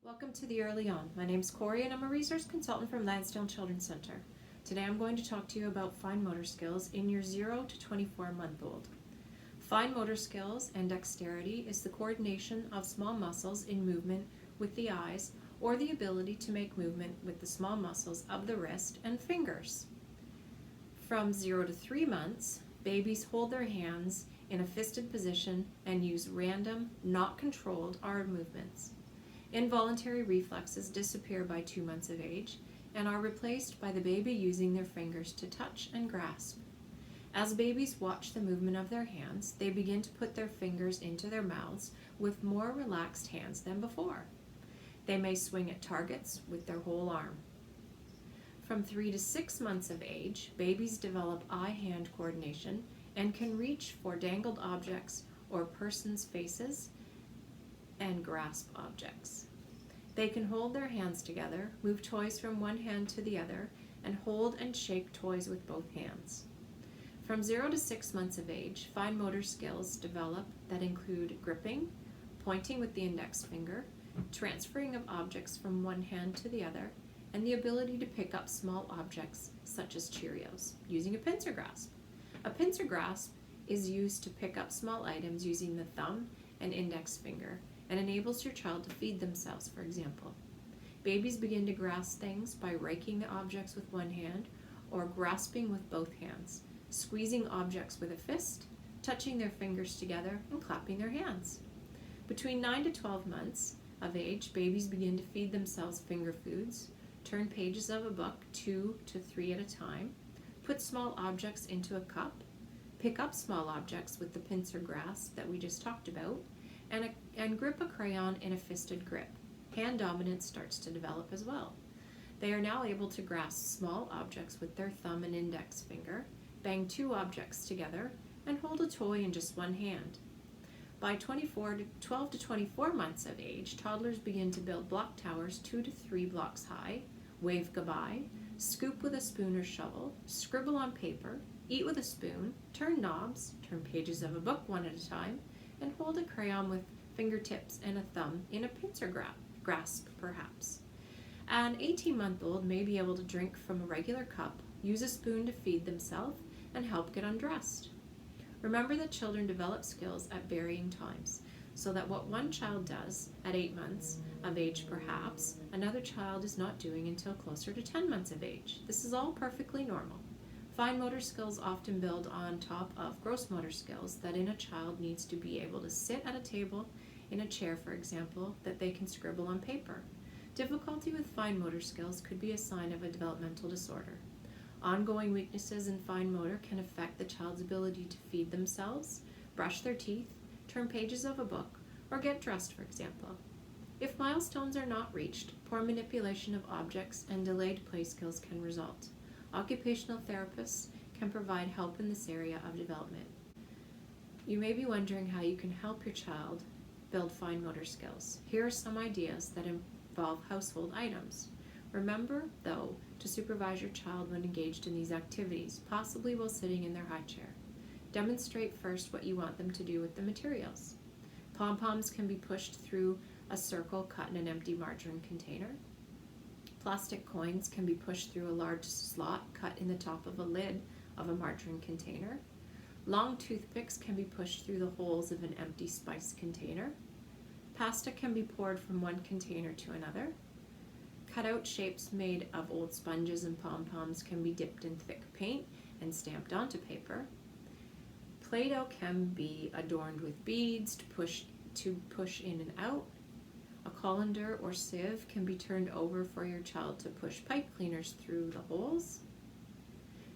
Welcome to the Early On. My name is Corey and I'm a resource consultant from Lansdowne Children's Center. Today I'm going to talk to you about fine motor skills in your 0 to 24-month-old. Fine motor skills and dexterity is the coordination of small muscles in movement with the eyes or the ability to make movement with the small muscles of the wrist and fingers. From 0 to 3 months, babies hold their hands in a fisted position and use random, not controlled arm movements. Involuntary reflexes disappear by 2 months of age and are replaced by the baby using their fingers to touch and grasp. As babies watch the movement of their hands, they begin to put their fingers into their mouths with more relaxed hands than before. They may swing at targets with their whole arm. From 3 to 6 months of age, babies develop eye-hand coordination and can reach for dangled objects or persons' faces and grasp objects. They can hold their hands together, move toys from one hand to the other, and hold and shake toys with both hands. From 0 to 6 months of age, fine motor skills develop that include gripping, pointing with the index finger, transferring of objects from one hand to the other, and the ability to pick up small objects such as Cheerios using a pincer grasp. A pincer grasp is used to pick up small items using the thumb and index finger and enables your child to feed themselves, for example. Babies begin to grasp things by raking the objects with one hand or grasping with both hands, squeezing objects with a fist, touching their fingers together, and clapping their hands. Between 9 to 12 months of age, babies begin to feed themselves finger foods, turn pages of a book 2 to 3 at a time, put small objects into a cup, pick up small objects with the pincer grasp that we just talked about, and grip a crayon in a fisted grip. Hand dominance starts to develop as well. They are now able to grasp small objects with their thumb and index finger, bang 2 objects together, and hold a toy in just one hand. By 12 to 24 months of age, toddlers begin to build block towers 2 to 3 blocks high, wave goodbye, scoop with a spoon or shovel, scribble on paper, eat with a spoon, turn knobs, turn pages of a book one at a time, and hold a crayon with fingertips and a thumb in a pincer grasp, perhaps. An 18-month-old may be able to drink from a regular cup, use a spoon to feed themselves, and help get undressed. Remember that children develop skills at varying times, so that what one child does at 8 months of age perhaps, another child is not doing until closer to 10 months of age. This is all perfectly normal. Fine motor skills often build on top of gross motor skills that in a child needs to be able to sit at a table, in a chair for example, that they can scribble on paper. Difficulty with fine motor skills could be a sign of a developmental disorder. Ongoing weaknesses in fine motor can affect the child's ability to feed themselves, brush their teeth, turn pages of a book, or get dressed, for example. If milestones are not reached, poor manipulation of objects and delayed play skills can result. Occupational therapists can provide help in this area of development. You may be wondering how you can help your child build fine motor skills. Here are some ideas that involve household items. Remember, though, to supervise your child when engaged in these activities, possibly while sitting in their high chair. Demonstrate first what you want them to do with the materials. Pom-poms can be pushed through a circle cut in an empty margarine container. Plastic coins can be pushed through a large slot cut in the top of a lid of a margarine container. Long toothpicks can be pushed through the holes of an empty spice container. Pasta can be poured from one container to another. Cut-out shapes made of old sponges and pom-poms can be dipped in thick paint and stamped onto paper. Play-Doh can be adorned with beads to push in and out. A colander or sieve can be turned over for your child to push pipe cleaners through the holes.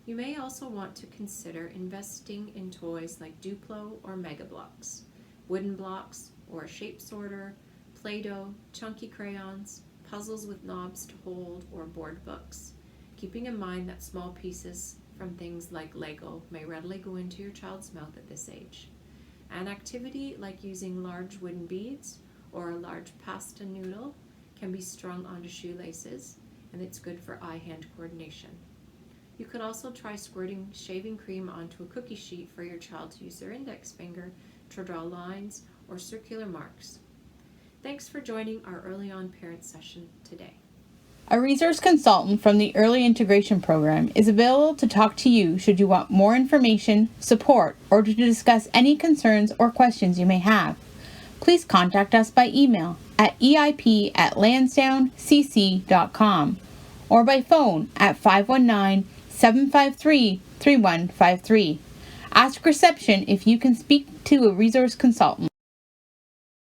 You may also want to consider investing in toys like Duplo or Mega Blocks, wooden blocks or a shape sorter, Play-Doh, chunky crayons, puzzles with knobs to hold, or board books, keeping in mind that small pieces from things like Lego may readily go into your child's mouth at this age. An activity like using large wooden beads or a large pasta noodle can be strung onto shoelaces, and it's good for eye-hand coordination. You could also try squirting shaving cream onto a cookie sheet for your child to use their index finger to draw lines or circular marks. Thanks for joining our Early On Parent session today. A resource consultant from the Early Integration Program is available to talk to you should you want more information, support, or to discuss any concerns or questions you may have. Please contact us by email at eip@lansdowncc.com or by phone at 519-753-3153. Ask reception if you can speak to a resource consultant.